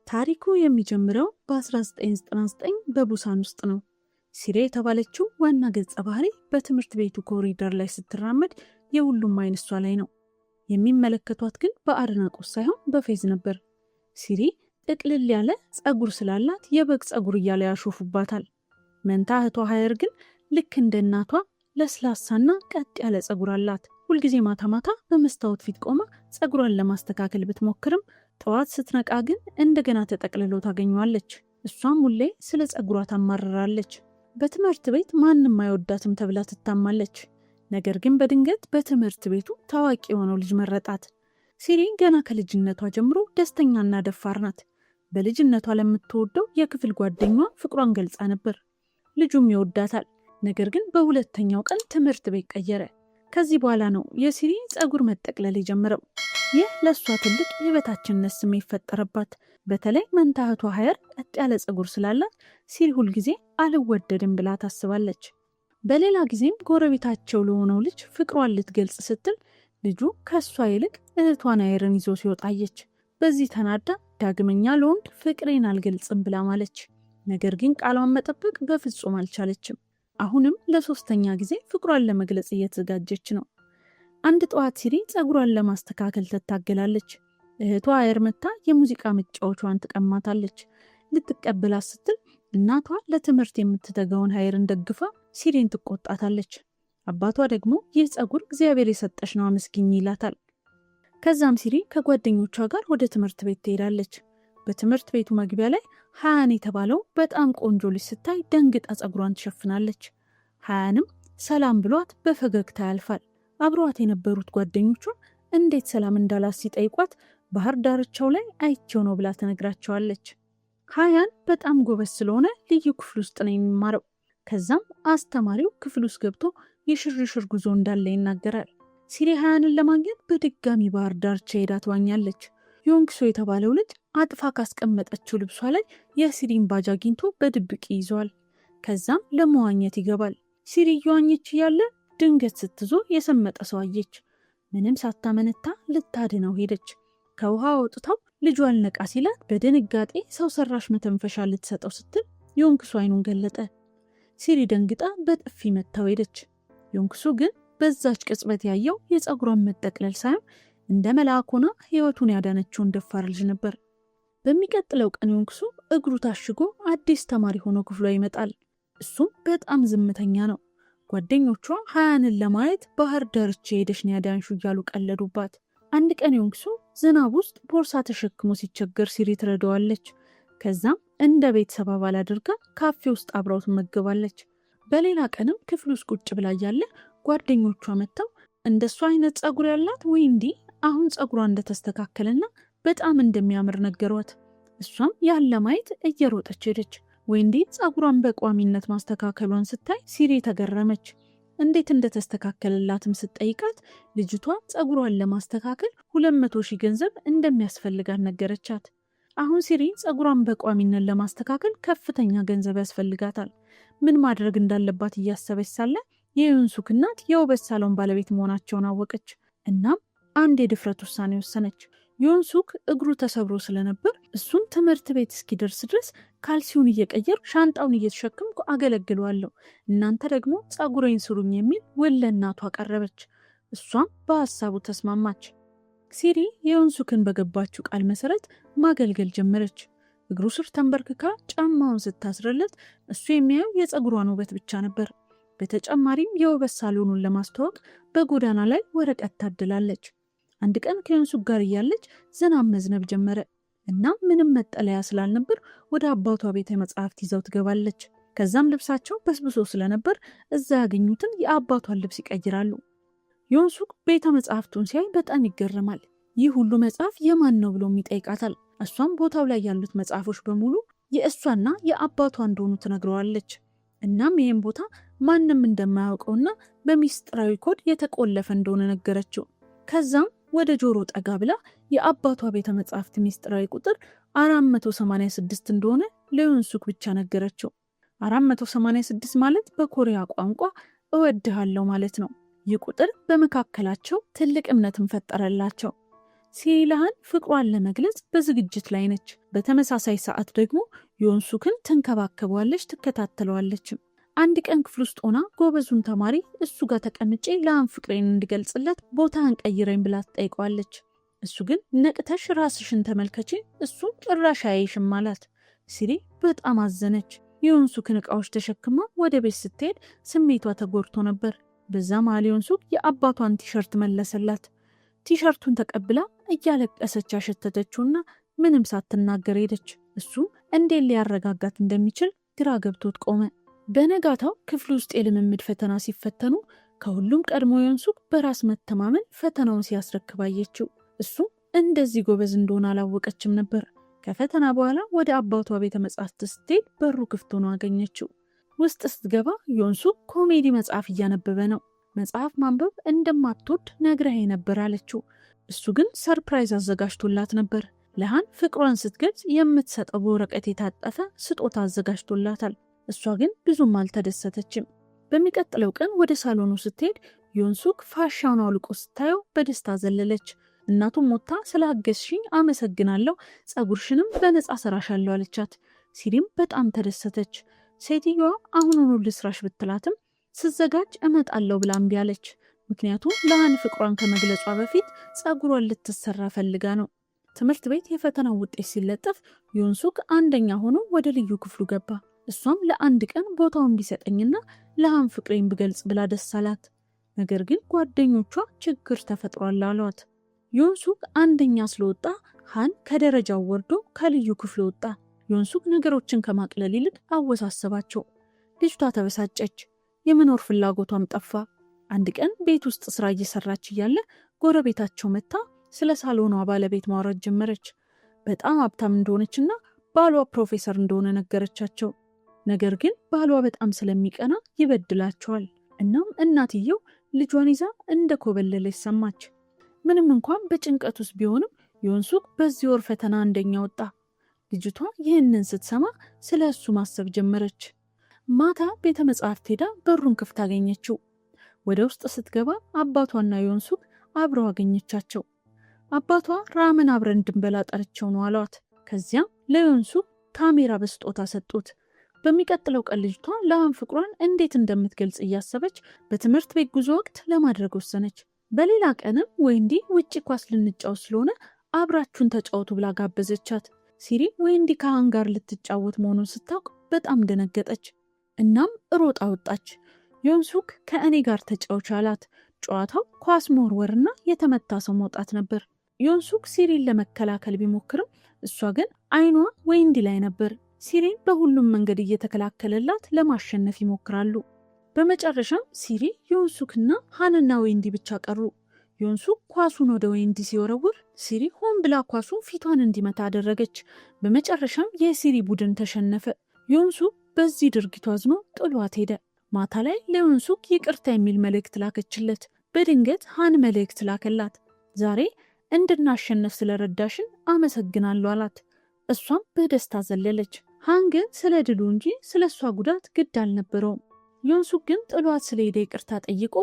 ታሪኩ የሚጀምረው በ1999 በቡሳን ውስጥ ነው። ሲሪ የተባለችው ዋና ገጸ ባህሪ በትምህርት ቤቱ ኮሪደር ላይ ስትራመድ የሁሉም አይን እሷ ላይ ነው። የሚመለከቷት ግን በአድናቆት ሳይሆን በፌዝ ነበር። ሲሪ ጥቅልል ያለ ጸጉር ስላላት የበግ ጸጉር እያለ ያሾፉባታል። መንታ እህቷ ሀየር ግን ልክ እንደ እናቷ ለስላሳና ቀጥ ያለ ጸጉር አላት። ሁልጊዜ ማታ ማታ በመስታወት ፊት ቆማ ጸጉሯን ለማስተካከል ብትሞክርም ጠዋት ስትነቃ ግን እንደገና ተጠቅልሎ ታገኘዋለች። እሷም ሁሌ ስለ ጸጉሯ ታማርራለች። በትምህርት ቤት ማንም አይወዳትም ተብላ ትታማለች። ነገር ግን በድንገት በትምህርት ቤቱ ታዋቂ የሆነው ልጅ መረጣት። ሲሪ ገና ከልጅነቷ ጀምሮ ደስተኛና ደፋር ናት። በልጅነቷ ለምትወደው የክፍል ጓደኛዋ ፍቅሯን ገልጻ ነበር። ልጁም ይወዳታል። ነገር ግን በሁለተኛው ቀን ትምህርት ቤት ቀየረ። ከዚህ በኋላ ነው የሲሪ ጸጉር መጠቅለል የጀመረው። ይህ ለእሷ ትልቅ የበታችነት ስሜት ፈጠረባት። በተለይ መንታ እህቷ ሀየር ቀጥ ያለ ጸጉር ስላላት ሲሪ ሁልጊዜ አልወደድም ብላ ታስባለች። በሌላ ጊዜም ጎረቤታቸው ለሆነው ልጅ ፍቅሯን ልትገልጽ ስትል ልጁ ከእሷ ይልቅ እህቷን ሀየርን ይዞ ሲወጣየች። በዚህ ተናዳ ዳግመኛ ለወንድ ፍቅሬን አልገልጽም ብላ ማለች። ነገር ግን ቃሏን መጠበቅ በፍጹም አልቻለችም። አሁንም ለሶስተኛ ጊዜ ፍቅሯን ለመግለጽ እየተዘጋጀች ነው። አንድ ጠዋት ሲሪ ጸጉሯን ለማስተካከል ትታገላለች። እህቷ ሀየር መታ የሙዚቃ መጫወቿን ትቀማታለች። ልትቀበላት ስትል እናቷ ለትምህርት የምትተጋውን ሀየርን ደግፋ ሲሪን ትቆጣታለች። አባቷ ደግሞ ይህ ጸጉር እግዚአብሔር የሰጠሽ ነው አመስግኝ ይላታል። ከዛም ሲሪ ከጓደኞቿ ጋር ወደ ትምህርት ቤት ትሄዳለች። በትምህርት ቤቱ መግቢያ ላይ ሀያን የተባለው በጣም ቆንጆ ልጅ ስታይ ደንግጣ ጸጉሯን ትሸፍናለች። ሀያንም ሰላም ብሏት በፈገግታ ያልፋል። አብረዋት የነበሩት ጓደኞቿ እንዴት ሰላም እንዳላት ሲጠይቋት ባህር ዳርቻው ላይ አይቼው ነው ብላ ትነግራቸዋለች። ሀያን በጣም ጎበዝ ስለሆነ ልዩ ክፍል ውስጥ ነው የሚማረው። ከዛም አስተማሪው ክፍል ውስጥ ገብቶ የሽርሽር ጉዞ እንዳለ ይናገራል። ሲሪ ሀያንን ለማግኘት በድጋሚ ባህር ዳርቻ ሄዳ ትዋኛለች። ዮንግሶ የተባለው ልጅ አጥፋ ካስቀመጠችው ልብሷ ላይ የሲሪን ባጅ አግኝቶ በድብቅ ይዘዋል። ከዛም ለመዋኘት ይገባል። ሲሪ እየዋኘች እያለ ድንገት ስትዞር የሰመጠ ሰው አየች። ምንም ሳታመነታ ልታድነው ሄደች። ከውሃ ወጥታው ልጇ አልነቃ ሲላት በድንጋጤ ሰው ሰራሽ መተንፈሻ ልትሰጠው ስትል ዮንግሶ አይኑን ገለጠ። ሲሪ ደንግጣ በጥፊ መታው ሄደች። ዮንግሶ ግን በዛች ቅጽበት ያየው የጸጉሯን መጠቅለል ሳይሆን እንደ መልአክ ሆና ህይወቱን ያዳነችውን ደፋር ልጅ ነበር። በሚቀጥለው ቀን ዮንግሶ እግሩ ታሽጎ አዲስ ተማሪ ሆኖ ክፍሏ ይመጣል። እሱም በጣም ዝምተኛ ነው። ጓደኞቿ ሀያንን ለማየት ባህር ዳርቻ ሄደሽ ነው ያዳንሹ እያሉ ቀለዱባት። አንድ ቀን ዮንግሶ ዝናብ ውስጥ ቦርሳ ተሸክሞ ሲቸገር ሲሪ ትረዳዋለች። ከዛም እንደ ቤተሰብ አባል አድርጋ ካፌ ውስጥ አብራው ትመገባለች። በሌላ ቀንም ክፍል ውስጥ ቁጭ ብላ እያለ ጓደኞቿ መጥተው እንደሷ አይነት ጸጉር ያላት ወይ እንዲህ አሁን ጸጉሯ እንደተስተካከለና በጣም እንደሚያምር ነገሯት። እሷም ያለ ማየት እየሮጠች ሄደች። ወይንዲ ጸጉሯን በቋሚነት ማስተካከሏን ስታይ ሲሪ ተገረመች። እንዴት እንደተስተካከለላትም ስትጠይቃት ልጅቷ ጸጉሯን ለማስተካከል 200,000 ገንዘብ እንደሚያስፈልጋት ነገረቻት። አሁን ሲሪ ጸጉሯን በቋሚነት ለማስተካከል ከፍተኛ ገንዘብ ያስፈልጋታል። ምን ማድረግ እንዳለባት እያሰበች ሳለ የዩንሱክ እናት የውበት ሳሎን ባለቤት መሆናቸውን አወቀች። እናም አንድ የድፍረት ውሳኔ ወሰነች። ዩንሱክ እግሩ ተሰብሮ ስለነበር እሱን ትምህርት ቤት እስኪደርስ ድረስ ካልሲውን እየቀየር ሻንጣውን እየተሸከምኩ አገለግለዋለሁ፣ እናንተ ደግሞ ጸጉሬን ስሩኝ የሚል ውል ለእናቷ አቀረበች። እሷም በሀሳቡ ተስማማች። ሲሪ የዩንሱክን በገባችው ቃል መሰረት ማገልገል ጀመረች። እግሩ ስር ተንበርክካ ጫማውን ስታስረለት እሱ የሚያየው የጸጉሯን ውበት ብቻ ነበር። በተጨማሪም የውበት ሳሎኑን ለማስተዋወቅ በጎዳና ላይ ወረቀት ታድላለች። አንድ ቀን ከዩንሱክ ጋር እያለች ዝናብ መዝነብ ጀመረ እና ምንም መጠለያ ስላልነበር ወደ አባቷ ቤተ መጻሕፍት ይዘው ትገባለች። ከዛም ልብሳቸው በስብሶ ስለነበር እዛ ያገኙትን የአባቷን ልብስ ይቀይራሉ። ዩንሱክ ቤተ መጻሕፍቱን ሲያይ በጣም ይገረማል። ይህ ሁሉ መጽሐፍ የማን ነው ብሎም ይጠይቃታል። እሷም ቦታው ላይ ያሉት መጽሐፎች በሙሉ የእሷና የአባቷ እንደሆኑ ትነግረዋለች። እናም ይህም ቦታ ማንም እንደማያውቀውና በሚስጥራዊ ኮድ የተቆለፈ እንደሆነ ነገረችው። ከዛም ወደ ጆሮ ጠጋ ብላ የአባቷ ቤተ መጻሕፍት ሚስጥራዊ ቁጥር 486 እንደሆነ ለዩንሱክ ብቻ ነገረችው። 486 ማለት በኮሪያ ቋንቋ እወድሃለሁ ማለት ነው። ይህ ቁጥር በመካከላቸው ትልቅ እምነትን ፈጠረላቸው። ሲሪ ለሃን ፍቅሯን ለመግለጽ በዝግጅት ላይ ነች። በተመሳሳይ ሰዓት ደግሞ ዮንሱክን ትንከባከበዋለች፣ ትከታተለዋለችም። አንድ ቀን ክፍል ውስጥ ሆና ጎበዙን ተማሪ እሱ ጋር ተቀምጬ ለሃን ፍቅሬን እንዲገልጽለት ቦታን ቀይረኝ ብላ ትጠይቀዋለች። እሱ ግን ነቅተሽ ራስሽን ተመልከቺ፣ እሱ ጭራሽ አያይሽም አላት። ሲሪ በጣም አዘነች። የዮንሱክን እቃዎች ተሸክማ ወደ ቤት ስትሄድ ስሜቷ ተጎድቶ ነበር። በዛ መሃል ዮንሱክ የአባቷን ቲሸርት መለሰላት። ቲሸርቱን ተቀብላ እያለቀሰች አሸተተችውና ምንም ሳትናገር ሄደች። እሱም እንዴት ሊያረጋጋት እንደሚችል ግራ ገብቶት ቆመ። በነጋታው ክፍል ውስጥ የልምምድ ፈተና ሲፈተኑ ከሁሉም ቀድሞ ዮንሱክ በራስ መተማመን ፈተናውን ሲያስረክብ አየችው። እሱም እንደዚህ ጎበዝ እንደሆነ አላወቀችም ነበር። ከፈተና በኋላ ወደ አባቷ ቤተ መጻሕፍት ስትሄድ በሩ ክፍት ሆኖ አገኘችው። ውስጥ ስትገባ ዮንሱክ ኮሜዲ መጽሐፍ እያነበበ ነው። መጽሐፍ ማንበብ እንደማትወድ ነግረኸኝ ነበር አለችው። እሱ ግን ሰርፕራይዝ አዘጋጅቶላት ነበር። ለሃን ፍቅሯን ስትገልጽ የምትሰጠው በወረቀት የታጠፈ ስጦታ አዘጋጅቶላታል። እሷ ግን ብዙም አልተደሰተችም። በሚቀጥለው ቀን ወደ ሳሎኑ ስትሄድ ዮንሱክ ፋሻውን አውልቆ ስታየው በደስታ ዘለለች። እናቱም ሞታ ስላገዝሽኝ አመሰግናለሁ፣ ጸጉርሽንም በነጻ ሰራሻለሁ አለቻት። ሲሪም በጣም ተደሰተች። ሴትዮዋ አሁኑኑ ልስራሽ ብትላትም ስዘጋጅ እመጣለሁ ብላ እምቢ አለች። ምክንያቱም ለሃን ፍቅሯን ከመግለጿ በፊት ጸጉሯን ልትሰራ ፈልጋ ነው። ትምህርት ቤት የፈተናው ውጤት ሲለጠፍ ዮንሱክ አንደኛ ሆኖ ወደ ልዩ ክፍሉ ገባ። እሷም ለአንድ ቀን ቦታውን ቢሰጠኝና ለሃን ፍቅሬን ብገልጽ ብላ ደስ አላት። ነገር ግን ጓደኞቿ ችግር ተፈጥሯል አሏት። ዮንሱክ አንደኛ ስለወጣ ሃን ከደረጃው ወርዶ ከልዩ ክፍል ወጣ። ዮንሱክ ነገሮችን ከማቅለል ይልቅ አወሳሰባቸው። ልጅቷ ተበሳጨች። የመኖር ፍላጎቷም ጠፋ። አንድ ቀን ቤት ውስጥ ስራ እየሰራች እያለ ጎረቤታቸው መታ ስለ ሳሎኗ ባለቤት ማውራት ጀመረች። በጣም ሀብታም እንደሆነችና ባሏ ፕሮፌሰር እንደሆነ ነገረቻቸው። ነገር ግን ባሏ በጣም ስለሚቀና ይበድላቸዋል። እናም እናትየው ልጇን ይዛ እንደ ኮበለለች ሰማች። ምንም እንኳን በጭንቀት ውስጥ ቢሆንም ዮንሱክ በዚህ ወር ፈተና አንደኛ ወጣ። ልጅቷ ይህንን ስትሰማ ስለ እሱ ማሰብ ጀመረች። ማታ ቤተ መጻሕፍት ሄዳ በሩን ክፍት አገኘችው። ወደ ውስጥ ስትገባ አባቷና ዮንሱክ አብረው አገኘቻቸው። አባቷ ራምን አብረን እንድንበላ ጠርቸው ነው አሏት። ከዚያም ለዮንሱክ ካሜራ በስጦታ ሰጡት። በሚቀጥለው ቀን ልጅቷ ለሃን ፍቅሯን እንዴት እንደምትገልጽ እያሰበች በትምህርት ቤት ጉዞ ወቅት ለማድረግ ወሰነች። በሌላ ቀንም ወይንዲ ውጭ ኳስ ልንጫወት ስለሆነ አብራችሁን ተጫወቱ ብላ ጋበዘቻት። ሲሪ ወይንዲ ከሃን ጋር ልትጫወት መሆኑን ስታውቅ በጣም ደነገጠች። እናም ሮጣ ወጣች። ዮንሱክ ከእኔ ጋር ተጫወች አላት። ጨዋታው ኳስ መወርወርና የተመታ ሰው መውጣት ነበር። ዮንሱክ ሲሪን ለመከላከል ቢሞክርም እሷ ግን አይኗ ወይንዲ ላይ ነበር። ሲሪን በሁሉም መንገድ እየተከላከለላት ለማሸነፍ ይሞክራሉ። በመጨረሻም ሲሪ፣ ዮንሱክና ሃንና ወይንዲ ብቻ ቀሩ። ዮንሱክ ኳሱን ወደ ወይንዲ ሲወረውር ሲሪ ሆን ብላ ኳሱን ፊቷን እንዲመታ አደረገች። በመጨረሻም የሲሪ ቡድን ተሸነፈ። ዮንሱክ በዚህ ድርጊቱ አዝኖ ጥሏት ሄደ። ማታ ላይ ለዮንሱክ ይቅርታ የሚል መልእክት ላከችለት። በድንገት ሃን መልእክት ላከላት። ዛሬ እንድናሸነፍ ስለረዳሽን አመሰግናለሁ አላት። እሷም በደስታ ዘለለች። ሃን ግን ስለ ድሉ እንጂ ስለ እሷ ጉዳት ግድ አልነበረውም። ዮንሱክ ግን ጥሏት ስለሄደ ይቅርታ ጠይቆ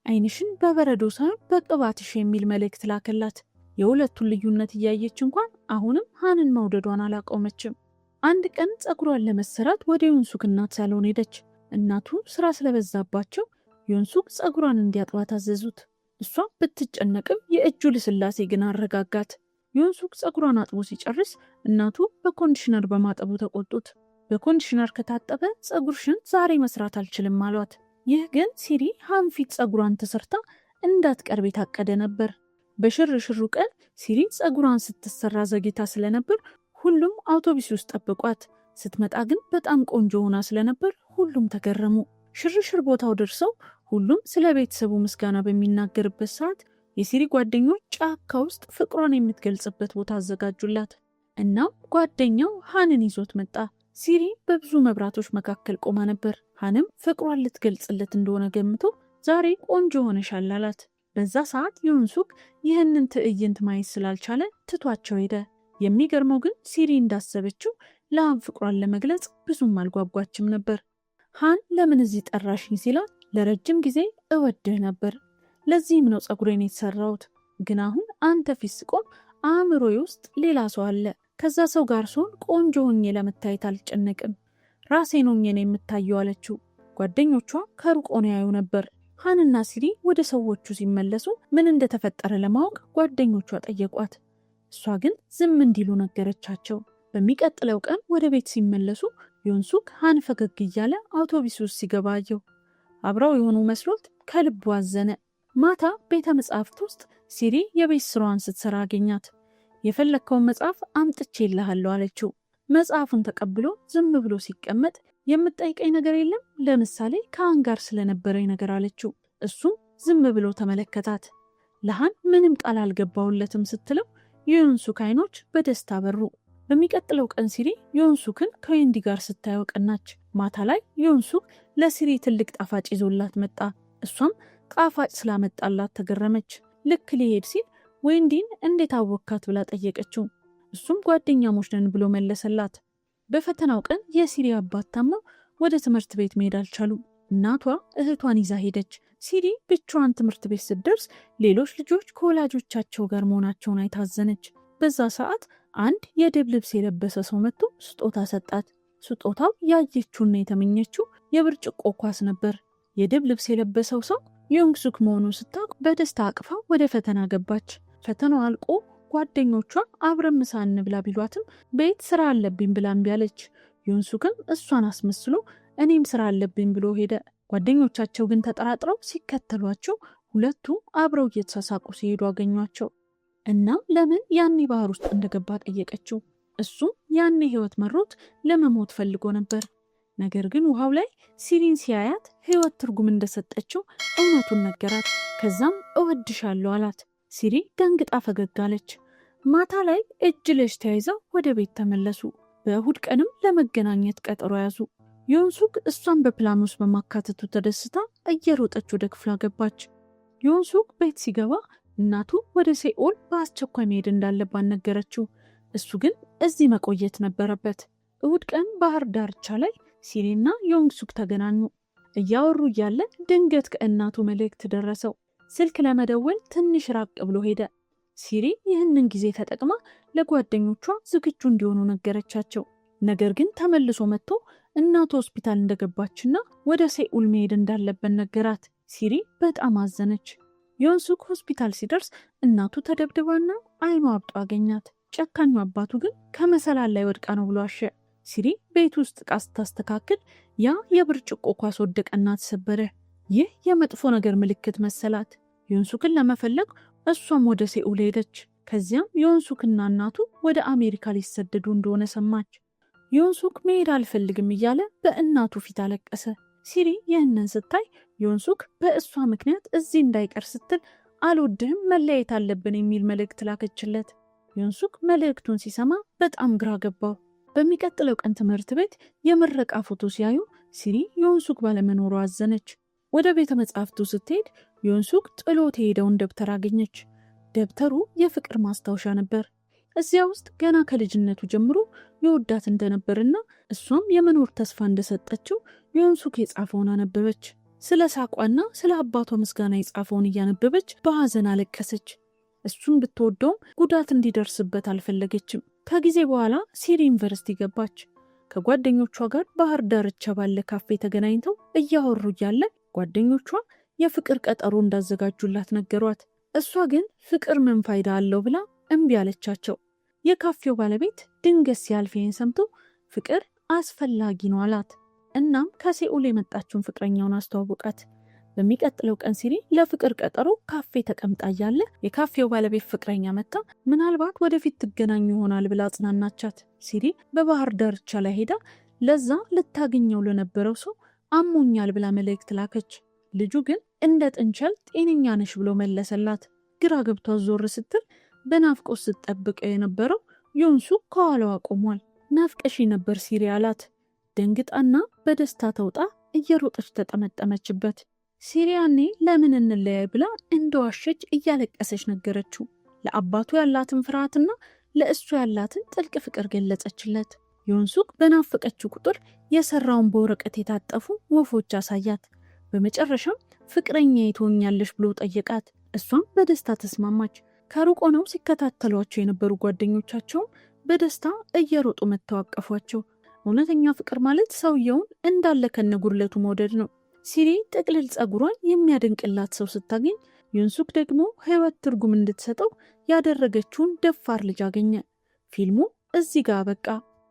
ዓይንሽን በበረዶ ሳይሆን በቅባትሽ የሚል መልእክት ላከላት። የሁለቱን ልዩነት እያየች እንኳን አሁንም ሃንን መውደዷን አላቆመችም። አንድ ቀን ጸጉሯን ለመሰራት ወደ ዮንሱክ እናት ሳሎን ሄደች። እናቱ ስራ ስለበዛባቸው ዮንሱክ ጸጉሯን እንዲያጥባት አዘዙት። እሷ ብትጨነቅም የእጁ ልስላሴ ግን አረጋጋት። ዮንሱክ ጸጉሯን አጥቦ ሲጨርስ እናቱ በኮንዲሽነር በማጠቡ ተቆጡት። በኮንዲሽነር ከታጠበ ጸጉርሽን ዛሬ መስራት አልችልም አሏት። ይህ ግን ሲሪ ሃን ፊት ጸጉሯን ተሰርታ እንዳትቀርብ የታቀደ ነበር። በሽርሽሩ ቀን ሲሪ ጸጉሯን ስትሰራ ዘግይታ ስለነበር ሁሉም አውቶቡስ ውስጥ ጠብቋት። ስትመጣ ግን በጣም ቆንጆ ሆና ስለነበር ሁሉም ተገረሙ። ሽርሽር ቦታው ደርሰው ሁሉም ስለ ቤተሰቡ ምስጋና በሚናገርበት ሰዓት የሲሪ ጓደኞች ጫካ ውስጥ ፍቅሯን የምትገልጽበት ቦታ አዘጋጁላት። እናም ጓደኛው ሃንን ይዞት መጣ። ሲሪ በብዙ መብራቶች መካከል ቆማ ነበር። ሃንም ፍቅሯን ልትገልጽለት እንደሆነ ገምቶ ዛሬ ቆንጆ ሆነሻል አላት። በዛ ሰዓት ዮንሱክ ይህንን ትዕይንት ማየት ስላልቻለ ትቷቸው ሄደ። የሚገርመው ግን ሲሪ እንዳሰበችው ለሃን ፍቅሯን ለመግለጽ ብዙም አልጓጓችም ነበር። ሃን ለምን እዚህ ጠራሽኝ ሲላት ለረጅም ጊዜ እወድህ ነበር፣ ለዚህም ነው ጸጉሬን የተሰራሁት፣ ግን አሁን አንተ ፊት ስቆም አእምሮዬ ውስጥ ሌላ ሰው አለ። ከዛ ሰው ጋር ስሆን ቆንጆ ሆኜ ለመታየት አልጨነቅም፣ ራሴን ሆኜ ነው የምታየው አለችው። ጓደኞቿ ከሩቅ ሆነው ያዩ ነበር። ሃንና ሲሪ ወደ ሰዎቹ ሲመለሱ ምን እንደተፈጠረ ለማወቅ ጓደኞቿ ጠየቋት። እሷ ግን ዝም እንዲሉ ነገረቻቸው። በሚቀጥለው ቀን ወደ ቤት ሲመለሱ ዮንሱክ ሃን ፈገግ እያለ አውቶቡስ ውስጥ ሲገባ አየው። አብረው የሆኑ መስሎት ከልቡ አዘነ። ማታ ቤተ መጻሕፍት ውስጥ ሲሪ የቤት ስራዋን ስትሰራ አገኛት። የፈለግከውን መጽሐፍ አምጥቼልሃለሁ አለችው። መጽሐፉን ተቀብሎ ዝም ብሎ ሲቀመጥ የምትጠይቀኝ ነገር የለም? ለምሳሌ ከሃን ጋር ስለነበረኝ ነገር አለችው። እሱም ዝም ብሎ ተመለከታት። ለሃን ምንም ቃል አልገባውለትም ስትለው የዮንሱክ አይኖች በደስታ በሩ። በሚቀጥለው ቀን ሲሪ ዮንሱክን ከዌንዲ ጋር ስታየው ቀናች። ማታ ላይ ዮንሱክ ለሲሪ ትልቅ ጣፋጭ ይዞላት መጣ። እሷም ጣፋጭ ስላመጣላት ተገረመች። ልክ ሊሄድ ሲል ዌንዲን እንዴት አወካት ብላ ጠየቀችው። እሱም ጓደኛሞች ነን ብሎ መለሰላት። በፈተናው ቀን የሲሪ አባት ታመው ወደ ትምህርት ቤት መሄድ አልቻሉም። እናቷ እህቷን ይዛ ሄደች። ሲሪ ብቻዋን ትምህርት ቤት ስትደርስ ሌሎች ልጆች ከወላጆቻቸው ጋር መሆናቸውን አይታዘነች። በዛ ሰዓት አንድ የደብ ልብስ የለበሰ ሰው መጥቶ ስጦታ ሰጣት። ስጦታው ያየችውና የተመኘችው የብርጭቆ ኳስ ነበር። የደብ ልብስ የለበሰው ሰው ዮንሱክ መሆኑን ስታውቅ በደስታ አቅፋ ወደ ፈተና ገባች። ፈተናው አልቆ ጓደኞቿ አብረን ምሳ እንብላ ቢሏትም ቤት ስራ አለብኝ ብላ እምቢ አለች። ዮንሱክም እሷን አስመስሎ እኔም ስራ አለብኝ ብሎ ሄደ። ጓደኞቻቸው ግን ተጠራጥረው ሲከተሏቸው ሁለቱ አብረው እየተሳሳቁ ሲሄዱ አገኟቸው። እናም ለምን ያኔ ባህር ውስጥ እንደገባ ጠየቀችው። እሱም ያኔ ህይወት መሮት ለመሞት ፈልጎ ነበር። ነገር ግን ውሃው ላይ ሲሪን ሲያያት ህይወት ትርጉም እንደሰጠችው እውነቱን ነገራት። ከዛም እወድሻለሁ አላት። ሲሪ ደንግጣ ፈገግ አለች። ማታ ላይ እጅ ለእጅ ተያይዘው ወደ ቤት ተመለሱ። በእሁድ ቀንም ለመገናኘት ቀጠሮ ያዙ። ዮንሱክ እሷን በፕላን ውስጥ በማካተቱ ተደስታ እየሮጠች ወደ ክፍሏ ገባች። ዮንሱክ ቤት ሲገባ እናቱ ወደ ሴኦል በአስቸኳይ መሄድ እንዳለባት ነገረችው። እሱ ግን እዚህ መቆየት ነበረበት። እሁድ ቀን ባህር ዳርቻ ላይ ሲሪና ዮንሱክ ተገናኙ። እያወሩ እያለ ድንገት ከእናቱ መልእክት ደረሰው። ስልክ ለመደወል ትንሽ ራቅ ብሎ ሄደ። ሲሪ ይህንን ጊዜ ተጠቅማ ለጓደኞቿ ዝግጁ እንዲሆኑ ነገረቻቸው። ነገር ግን ተመልሶ መጥቶ እናቱ ሆስፒታል እንደገባችና ወደ ሴኡል መሄድ እንዳለበት ነገራት። ሲሪ በጣም አዘነች። ዮንሱክ ሆስፒታል ሲደርስ እናቱ ተደብድባና አይኗ አብጦ አገኛት። ጨካኙ አባቱ ግን ከመሰላል ላይ ወድቃ ነው ብሎ አሸ። ሲሪ ቤት ውስጥ ዕቃ ስታስተካክል ያ የብርጭቆ ኳስ ወደቀና ተሰበረ። ይህ የመጥፎ ነገር ምልክት መሰላት። ዮንሱክን ለመፈለግ እሷም ወደ ሴኡል ሄደች። ከዚያም ዮንሱክና እናቱ ወደ አሜሪካ ሊሰደዱ እንደሆነ ሰማች። ዮንሱክ መሄድ አልፈልግም እያለ በእናቱ ፊት አለቀሰ። ሲሪ ይህንን ስታይ ዮንሱክ በእሷ ምክንያት እዚህ እንዳይቀር ስትል አልወድህም፣ መለያየት አለብን የሚል መልእክት ላከችለት። ዮንሱክ መልእክቱን ሲሰማ በጣም ግራ ገባው። በሚቀጥለው ቀን ትምህርት ቤት የምረቃ ፎቶ ሲያዩ ሲሪ ዮንሱክ ባለመኖሩ አዘነች። ወደ ቤተ መጻሕፍቱ ስትሄድ ዮንሱክ ጥሎት የሄደውን ደብተር አገኘች። ደብተሩ የፍቅር ማስታወሻ ነበር። እዚያ ውስጥ ገና ከልጅነቱ ጀምሮ የወዳት እንደነበርና እሷም የመኖር ተስፋ እንደሰጠችው ዮንሱክ የጻፈውን አነበበች። ስለ ሳቋና ስለ አባቷ ምስጋና የጻፈውን እያነበበች በሐዘን አለቀሰች። እሱን ብትወደውም ጉዳት እንዲደርስበት አልፈለገችም። ከጊዜ በኋላ ሲሪ ዩኒቨርሲቲ ገባች። ከጓደኞቿ ጋር ባህር ዳርቻ ባለ ካፌ ተገናኝተው እያወሩ እያለ ጓደኞቿ የፍቅር ቀጠሮ እንዳዘጋጁላት ነገሯት። እሷ ግን ፍቅር ምን ፋይዳ አለው ብላ እምቢ አለቻቸው። የካፌው ባለቤት ድንገት ሲያልፍ ይህን ሰምቶ ፍቅር አስፈላጊ ነው አላት። እናም ከሴኡል የመጣችውን ፍቅረኛውን አስተዋወቃት። በሚቀጥለው ቀን ሲሪ ለፍቅር ቀጠሮ ካፌ ተቀምጣ እያለ የካፌው ባለቤት ፍቅረኛ መጣ። ምናልባት ወደፊት ትገናኙ ይሆናል ብላ አጽናናቻት። ሲሪ በባህር ዳርቻ ላይ ሄዳ ለዛ ልታገኘው ለነበረው ሰው አሞኛል ብላ መልእክት ላከች። ልጁ ግን እንደ ጥንቸል ጤነኛ ነሽ ብሎ መለሰላት። ግራ ገብቷ ዞር ስትል በናፍቆት ስትጠብቀው የነበረው ዮንሱክ ከኋላዋ ቆሟል። ናፍቀሽ ነበር ሲሪ አላት። ደንግጣና በደስታ ተውጣ እየሮጠች ተጠመጠመችበት። ሲሪ ያኔ ለምን እንለያይ ብላ እንደዋሸች እያለቀሰች ነገረችው። ለአባቱ ያላትን ፍርሃትና ለእሱ ያላትን ጥልቅ ፍቅር ገለጸችለት። ዮንሱክ በናፈቀችው ቁጥር የሰራውን በወረቀት የታጠፉ ወፎች አሳያት። በመጨረሻም ፍቅረኛ ትሆኛለሽ ብሎ ጠየቃት። እሷም በደስታ ተስማማች። ከሩቅ ሆነው ሲከታተሏቸው የነበሩ ጓደኞቻቸውም በደስታ እየሮጡ መጥተው አቀፏቸው። እውነተኛ ፍቅር ማለት ሰውየውን እንዳለ ከነጉድለቱ መውደድ ነው። ሲሪ ጥቅልል ጸጉሯን የሚያደንቅላት ሰው ስታገኝ፣ ዩንሱክ ደግሞ ህይወት ትርጉም እንድትሰጠው ያደረገችውን ደፋር ልጅ አገኘ። ፊልሙ እዚህ ጋር በቃ።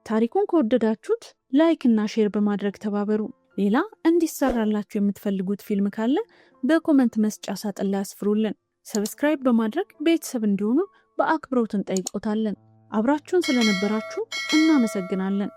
ታሪኩን ከወደዳችሁት ላይክ እና ሼር በማድረግ ተባበሩ። ሌላ እንዲሰራላችሁ የምትፈልጉት ፊልም ካለ በኮመንት መስጫ ሳጥን ላይ አስፍሩልን። ሰብስክራይብ በማድረግ ቤተሰብ እንዲሆኑ በአክብሮት እንጠይቆታለን። አብራችሁን ስለነበራችሁ እናመሰግናለን።